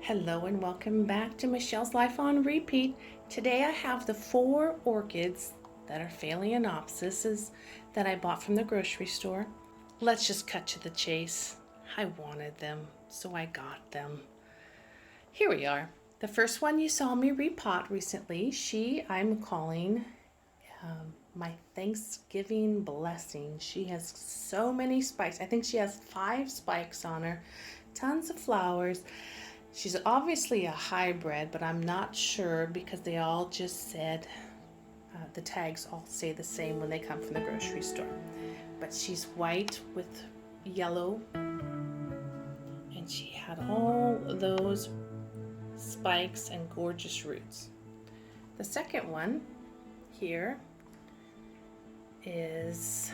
Hello and welcome back to Michelle's Life on Repeat. Today I have the 4 orchids that are Phalaenopsis that I bought from the grocery store. Let's just cut to the chase. I wanted them, so I got them. Here we are. The first one you saw me repot recently, I'm calling my Thanksgiving blessing. She has so many spikes. I think she has 5 spikes on her, tons of flowers. She's obviously a hybrid, but I'm not sure because they all just said, the tags all say the same when they come from the grocery store. But she's white with yellow, and she had all those spikes and gorgeous roots. The second one here is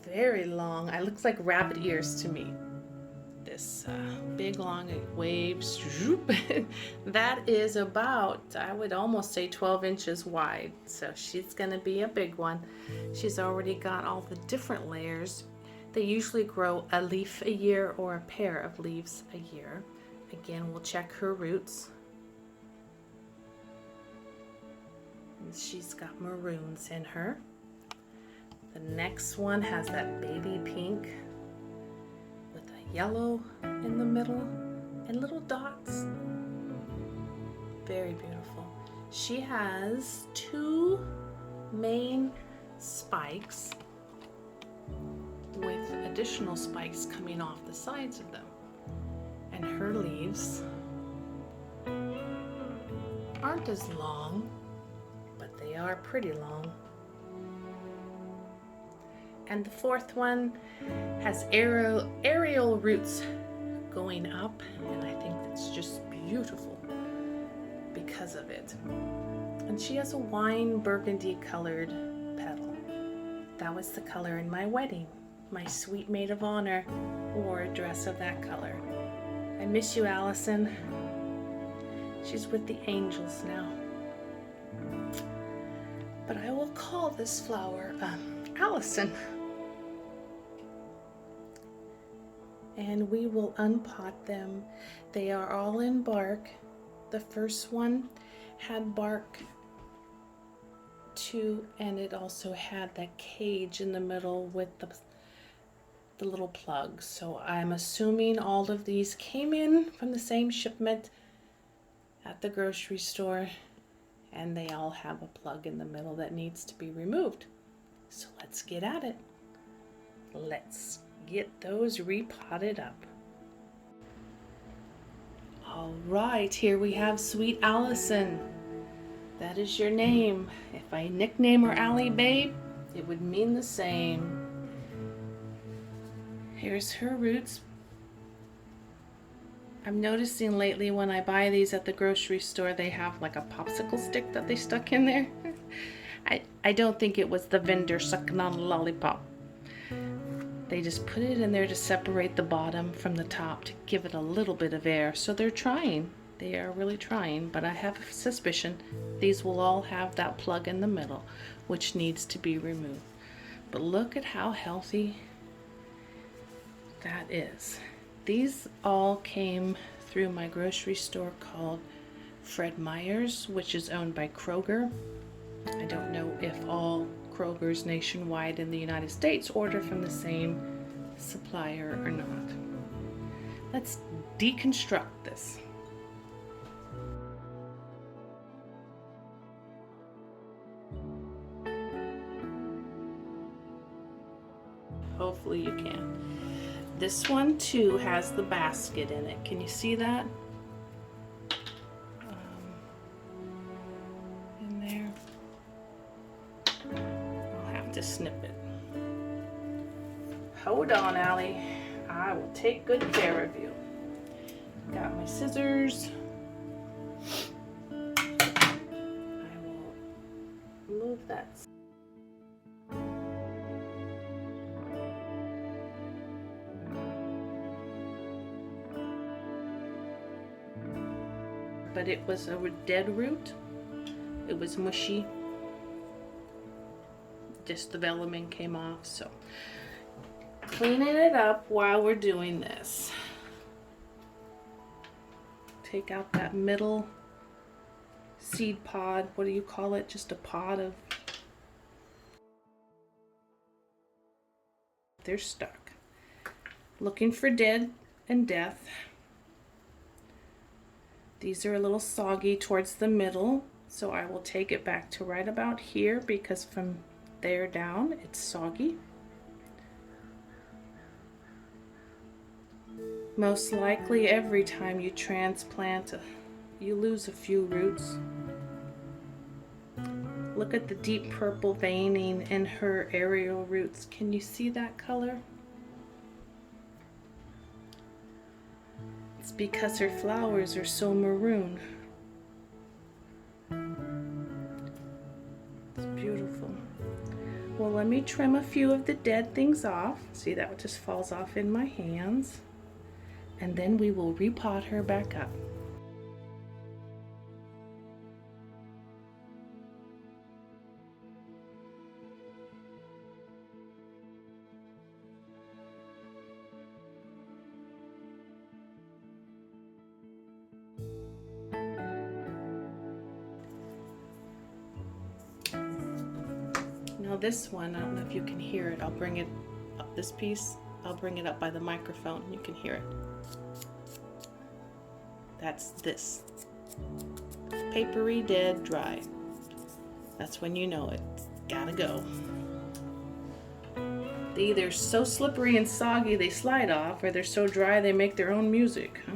very long. It looks like rabbit ears to me. This big long waves. That is about, I would almost say 12 inches wide. So she's going to be a big one. She's already got all the different layers. They usually grow a leaf a year or a pair of leaves a year. Again, we'll check her roots. And she's got maroons in her. The next one has that baby pink with a yellow in the middle and little dots. Very beautiful. She has 2 main spikes with additional spikes coming off the sides of them. And her leaves aren't as long, but they are pretty long. And the fourth one has aerial roots going up, and I think it's just beautiful because of it. And she has a wine burgundy colored petal. That was the color in my wedding. My sweet maid of honor wore a dress of that color. I miss you, Allison. She's with the angels now. But I will call this flower Allison. And we will unpot them. They are all in bark. The first one had bark too, and it also had that cage in the middle with the little plugs. So I'm assuming all of these came in from the same shipment at the grocery store, and they all have a plug in the middle that needs to be removed. So let's get at it. Let's get those repotted up. All right, here we have sweet Allison. That is your name. If I nickname her Allie Babe, it would mean the same. Here's her roots. I'm noticing lately when I buy these at the grocery store, they have like a popsicle stick that they stuck in there. I don't think it was the vendor sucking on a lollipop. They just put it in there to separate the bottom from the top to give it a little bit of air. So they're trying. They are really trying, but I have a suspicion these will all have that plug in the middle, which needs to be removed. But look at how healthy that is. These all came through my grocery store called Fred Meyer's, which is owned by Kroger. I don't know if all Kroger's nationwide in the United States order from the same supplier or not. Let's deconstruct this. Hopefully you can. This one too has the basket in it. Can you see that? In there. I'll have to snip it. Hold on, Allie. I will take good care of you. Got my scissors. I will move that. But it was a dead root. It was mushy. Just the velamin came off, so cleaning it up while we're doing this. take out that middle seed pod. What do you call it? Just a pod of... They're stuck. Looking for dead and death. These are a little soggy towards the middle, so I will take it back to right about here because from there down it's soggy. Most likely every time you transplant, you lose a few roots. Look at the deep purple veining in her aerial roots. Can you see that color? It's because her flowers are so maroon. It's beautiful. Well, let me trim a few of the dead things off. See, that just falls off in my hands. And then we will repot her back up. Now this one, I don't know if you can hear it. I'll bring it up, this piece, I'll bring it up by the microphone and you can hear it. That's this. Papery, dead, dry. That's when you know it's gotta go. They're either so slippery and soggy they slide off, or they're so dry they make their own music, huh?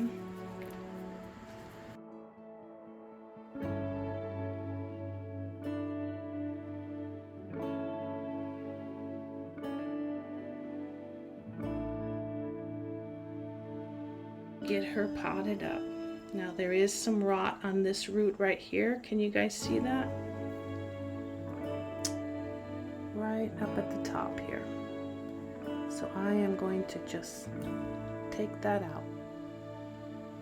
Get her potted up. Now there is some rot on this root right here. Can you guys see that? Right up at the top here. So I am going to just take that out.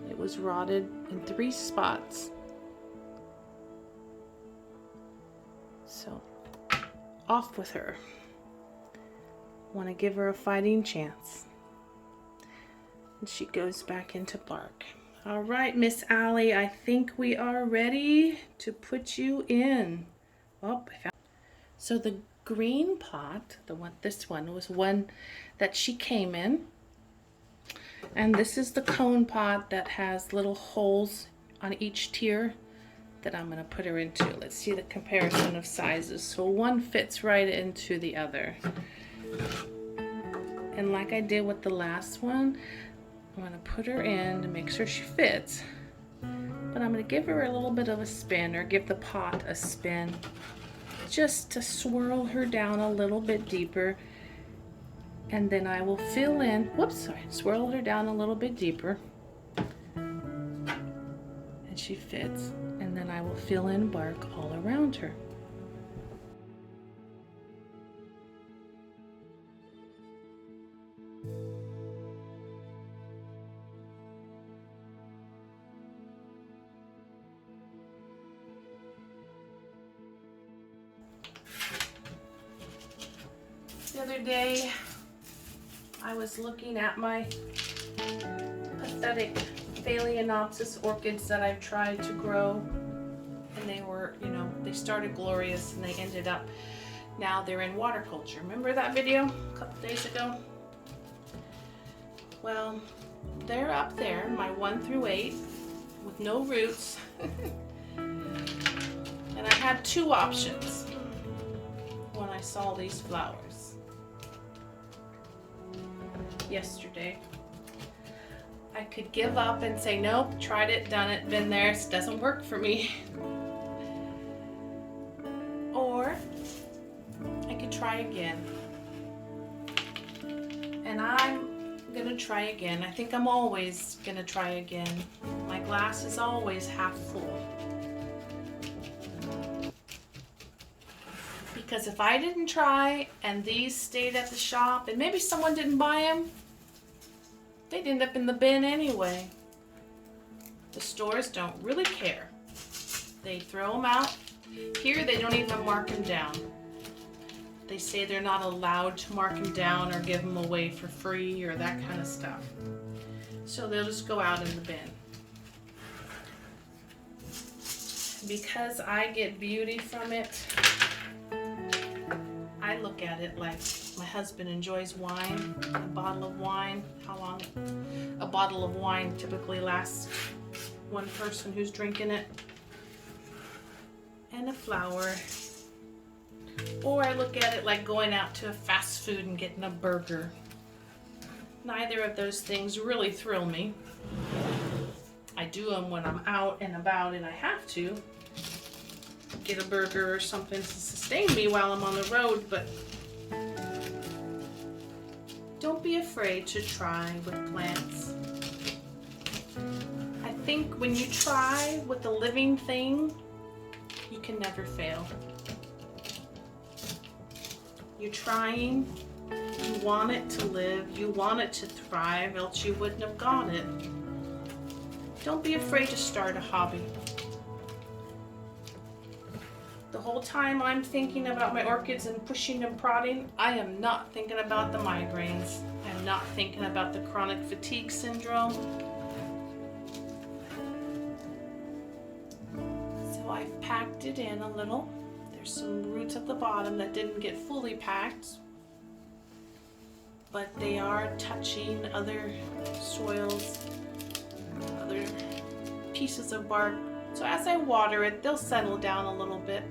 It was rotted in 3 spots. So off with her. Want to give her a fighting chance. And she goes back into bark. All right, Miss Allie, I think we are ready to put you in. Oh, I found. So the green pot, this one was one that she came in. And this is the cone pot that has little holes on each tier that I'm gonna put her into. Let's see the comparison of sizes. So one fits right into the other. And like I did with the last one, I'm going to put her in to make sure she fits, but I'm going to give her a little bit of a spin, or give the pot a spin, just to swirl her down a little bit deeper, and then I will fill in, swirl her down a little bit deeper, and she fits, and then I will fill in bark all around her. The other day, I was looking at my pathetic Phalaenopsis orchids that I've tried to grow, and they were, they started glorious and they ended up, now they're in water culture. Remember that video a couple days ago? Well, they're up there, my 1 through 8, with no roots. And I had 2 options when I saw these flowers yesterday. I could give up and say, nope, tried it, done it, been there, it doesn't work for me. Or I could try again. And I'm gonna try again. I think I'm always gonna try again. My glass is always half full. Because if I didn't try and these stayed at the shop and maybe someone didn't buy them, they'd end up in the bin anyway. The stores don't really care. They throw them out. Here they don't even mark them down. They say they're not allowed to mark them down or give them away for free or that kind of stuff. So they'll just go out in the bin. because I get beauty from it, I look at it like my husband enjoys wine, a bottle of wine. How long a bottle of wine typically lasts one person who's drinking it, and a flower. Or I look at it like going out to a fast food and getting a burger. Neither of those things really thrill me. I do them when I'm out and about and I have to get a burger or something to sustain me while I'm on the road, but don't be afraid to try with plants. I think when you try with a living thing, you can never fail. You're trying, you want it to live, you want it to thrive, else you wouldn't have got it. Don't be afraid to start a hobby. The whole time I'm thinking about my orchids and pushing and prodding, I am not thinking about the migraines. I'm not thinking about the chronic fatigue syndrome. So I've packed it in a little. There's some roots at the bottom that didn't get fully packed, but they are touching other soils, other pieces of bark. So as I water it, they'll settle down a little bit.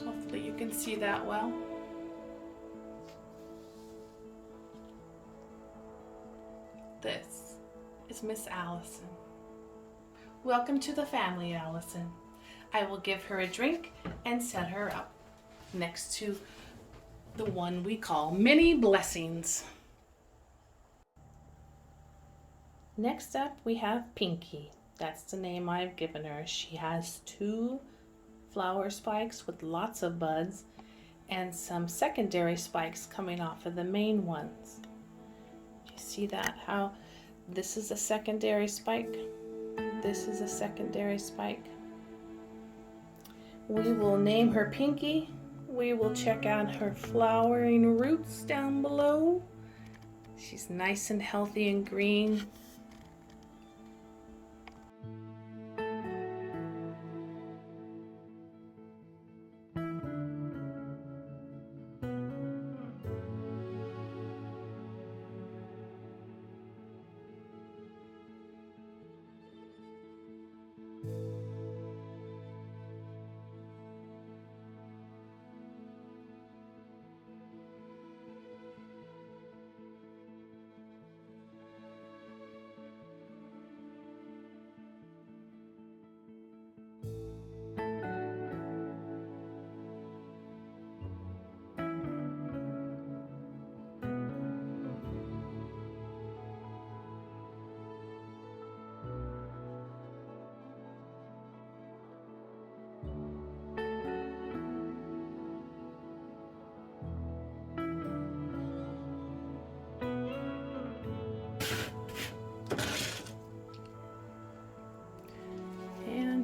Hopefully you can see that well. This is Miss Allison. Welcome to the family, Allison. I will give her a drink and set her up next to the one we call Many Blessings. Next up we have Pinky. That's the name I've given her. She has 2 flower spikes with lots of buds and some secondary spikes coming off of the main ones. Do you see that? How this is a secondary spike, this is a secondary spike. We will name her Pinky. We will check out her flowering roots down below. She's nice and healthy and green.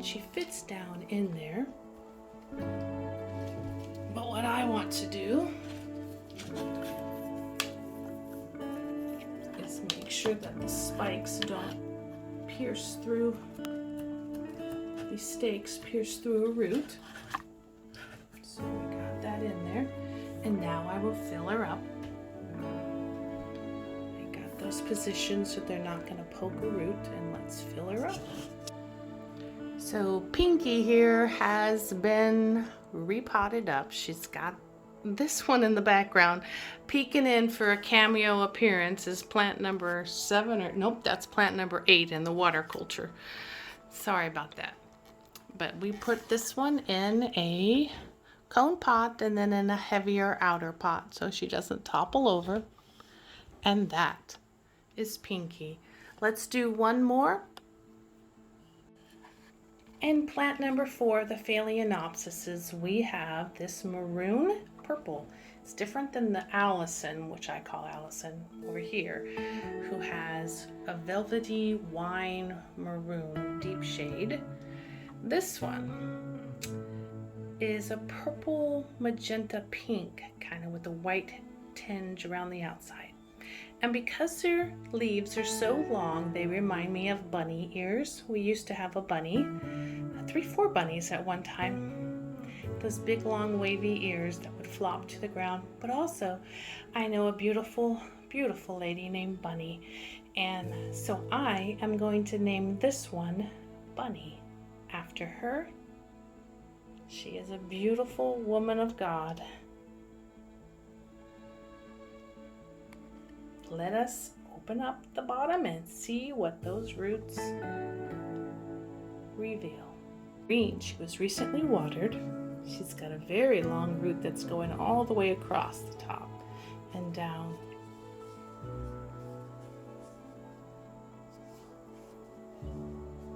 She fits down in there. But what I want to do is make sure that the spikes don't pierce through, these stakes pierce through a root. So we got that in there. And now I will fill her up. I got those positioned so they're not going to poke a root, and let's fill her up. So Pinky here has been repotted up. She's got this one in the background peeking in for a cameo appearance is plant number 7, or nope, that's plant number 8 in the water culture. Sorry about that. But we put this one in a cone pot and then in a heavier outer pot so she doesn't topple over. And that is Pinky. Let's do one more. And plant number 4, the Phalaenopsis, we have this maroon purple. It's different than the Allison, which I call Allison over here, who has a velvety wine maroon deep shade. This one is a purple magenta pink, kind of with a white tinge around the outside. And because their leaves are so long, they remind me of bunny ears. We used to have a bunny, 4 bunnies at one time. Those big, long, wavy ears that would flop to the ground. But also, I know a beautiful, beautiful lady named Bunny. And so I am going to name this one Bunny after her. She is a beautiful woman of God. Let us open up the bottom and see what those roots reveal. Green, she was recently watered. She's got a very long root that's going all the way across the top and down.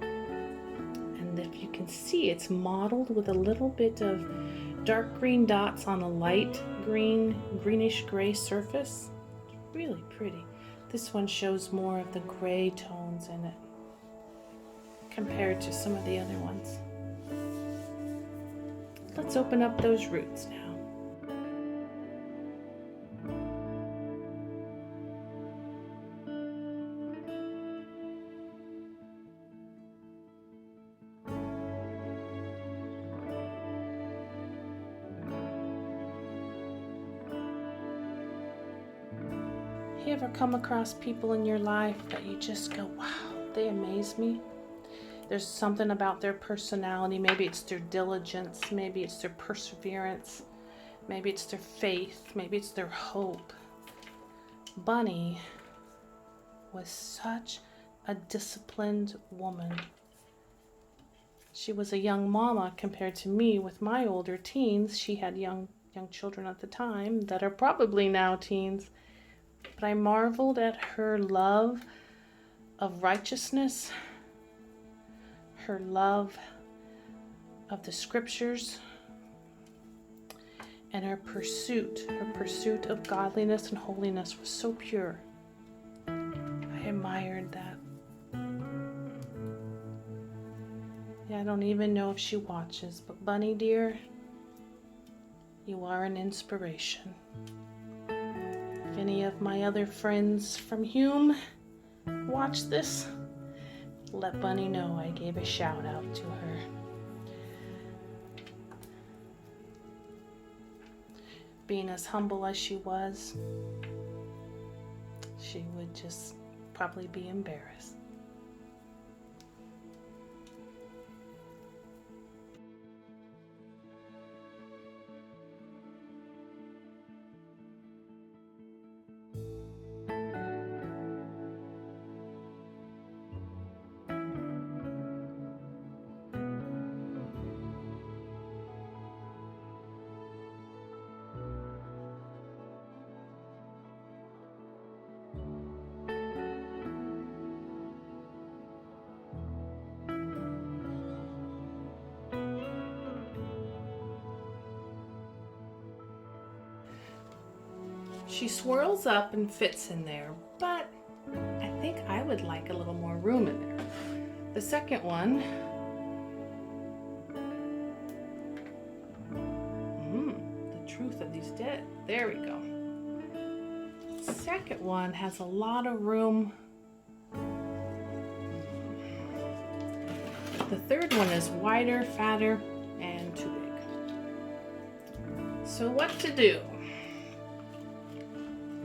And if you can see, it's mottled with a little bit of dark green dots on a light green, greenish gray surface. Really pretty. This one shows more of the gray tones in it compared to some of the other ones. Let's open up those roots now. You ever come across people in your life that you just go, wow, they amaze me? There's something about their personality. Maybe it's their diligence. Maybe it's their perseverance. Maybe it's their faith. Maybe it's their hope. Bunny was such a disciplined woman. She was a young mama compared to me with my older teens. She had young children at the time that are probably now teens. But I marveled at her love of righteousness, her love of the scriptures, and her pursuit of godliness and holiness was so pure. I admired that. Yeah, I don't even know if she watches, but Bunny dear, you are an inspiration. If any of my other friends from Hume watch this, let Bunny know I gave a shout out to her. Being as humble as she was, she would just probably be embarrassed. She swirls up and fits in there, but I think I would like a little more room in there. The second one, the truth of these dead. There we go. The second one has a lot of room. The third one is wider, fatter, and too big. So what to do?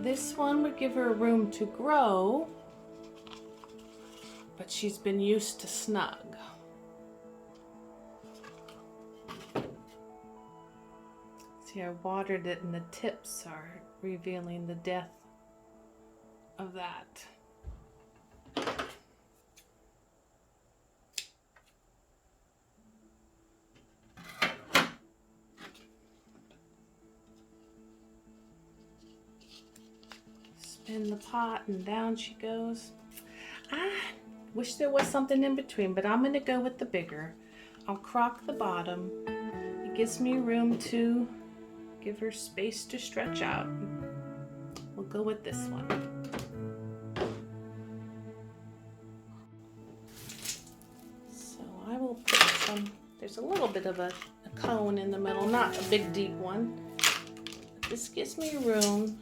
This one would give her room to grow, but she's been used to snug. See, I watered it and the tips are revealing the depth of that. In the pot and down she goes. I wish there was something in between, but I'm going to go with the bigger. I'll crock the bottom. It gives me room to give her space to stretch out. We'll go with this one. So I will put some, there's a little bit of a cone in the middle, not a big deep one. This gives me room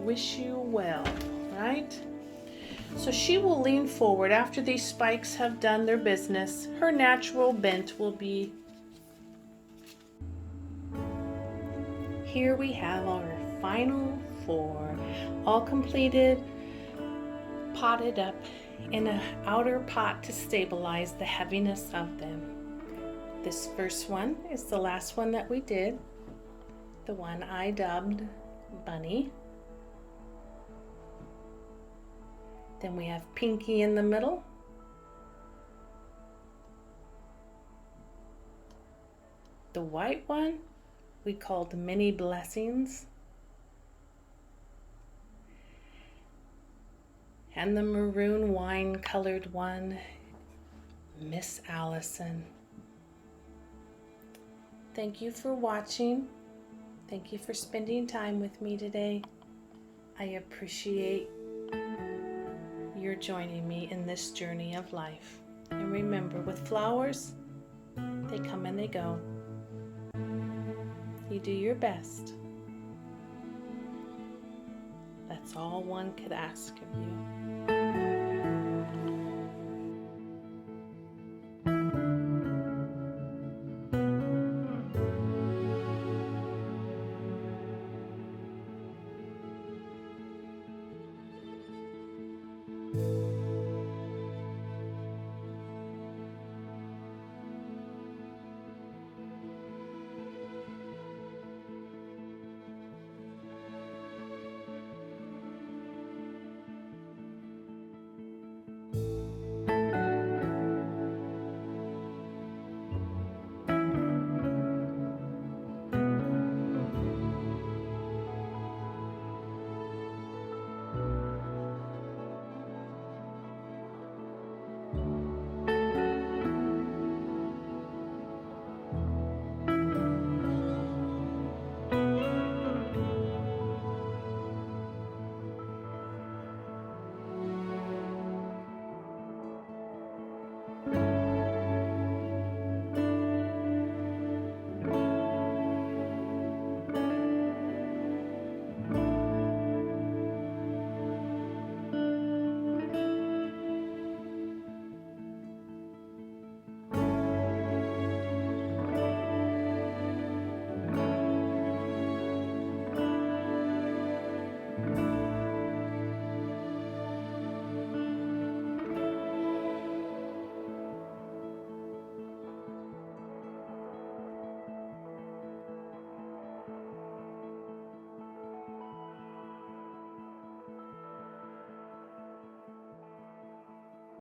wish you well, right? So she will lean forward after these spikes have done their business. Her natural bent will be. Here we have our final 4, all completed, potted up in an outer pot to stabilize the heaviness of them. This first one is the last one that we did, the one I dubbed Bunny. Then we have Pinky in the middle. The white one we called Many Blessings. And the maroon wine colored one, Miss Allison. Thank you for watching. Thank you for spending time with me today. I appreciate your joining me in this journey of life. And remember, with flowers, they come and they go. You do your best. That's all one could ask of you.